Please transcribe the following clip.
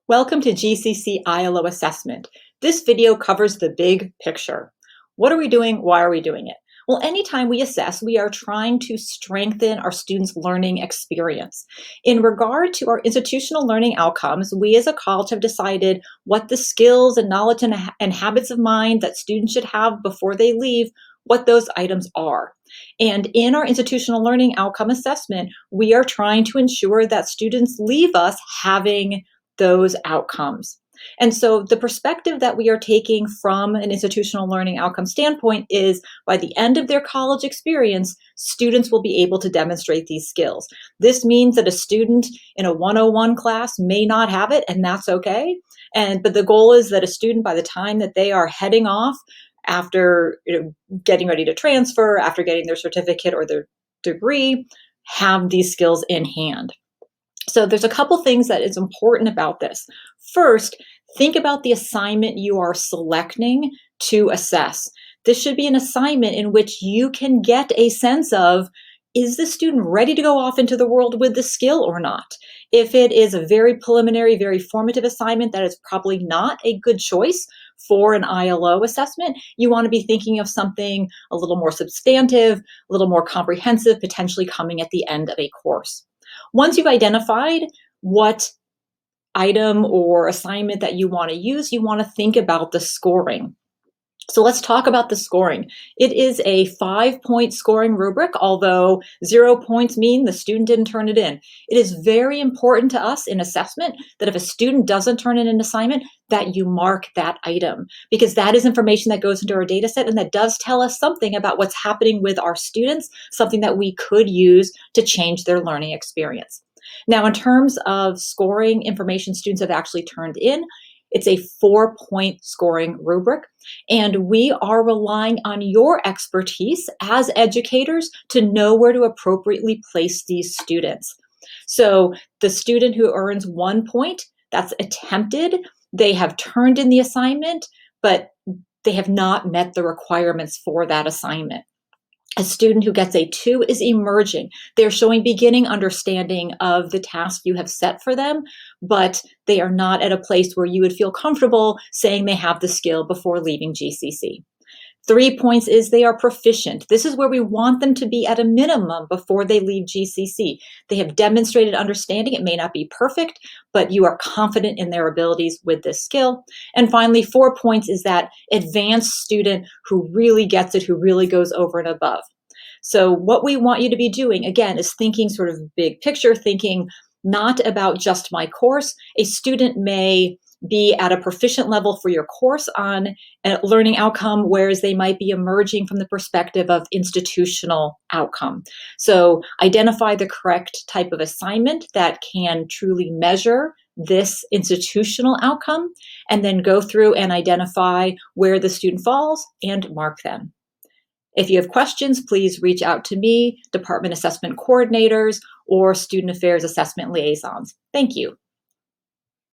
Welcome to GCC ILO Assessment. This video covers the big picture. What are we doing? Why are we doing it? Well, anytime we assess, we are trying to strengthen our students' learning experience. In regard to our institutional learning outcomes, we as a college have decided what the skills and knowledge and habits of mind that students should have before they leave, what those items are. And in our institutional learning outcome assessment, we are trying to ensure that students leave us having those outcomes. And so the perspective that we are taking from an institutional learning outcome standpoint is by the end of their college experience, students will be able to demonstrate these skills. This means that a student in a 101 class may not have it, and that's okay. But the goal is that a student, by the time that they are heading off after getting ready to transfer, after getting their certificate or their degree, have these skills in hand. So there's a couple things that is important about this. First, think about the assignment you are selecting to assess. This should be an assignment in which you can get a sense of, is the student ready to go off into the world with the skill or not? If it is a very preliminary, very formative assignment, that is probably not a good choice for an ILO assessment. You want to be thinking of something a little more substantive, a little more comprehensive, potentially coming at the end of a course. Once you've identified what item or assignment that you want to use, you want to think about the scoring. So let's talk about the scoring. It is a 5-point scoring rubric, although 0 points mean the student didn't turn it in. It is very important to us in assessment that if a student doesn't turn in an assignment, that you mark that item, because that is information that goes into our data set and that does tell us something about what's happening with our students, something that we could use to change their learning experience. Now, in terms of scoring information students have actually turned in, it's a 4-point scoring rubric, and we are relying on your expertise as educators to know where to appropriately place these students. So the student who earns 1 point, that's attempted. They have turned in the assignment, but they have not met the requirements for that assignment. A student who gets a 2 is emerging. They're showing beginning understanding of the task you have set for them, but they are not at a place where you would feel comfortable saying they have the skill before leaving GCC. 3 points is they are proficient. This is where we want them to be at a minimum before they leave GCC. They have demonstrated understanding. It may not be perfect, but you are confident in their abilities with this skill. And finally, 4 points is that advanced student who really gets it, who really goes over and above. So what we want you to be doing, again, is thinking sort of big picture, thinking not about just my course. A student may be at a proficient level for your course on a learning outcome, whereas they might be emerging from the perspective of institutional outcome. So identify the correct type of assignment that can truly measure this institutional outcome, and then go through and identify where the student falls and mark them. If you have questions, please reach out to me, Department Assessment Coordinators, or Student Affairs Assessment Liaisons. Thank you.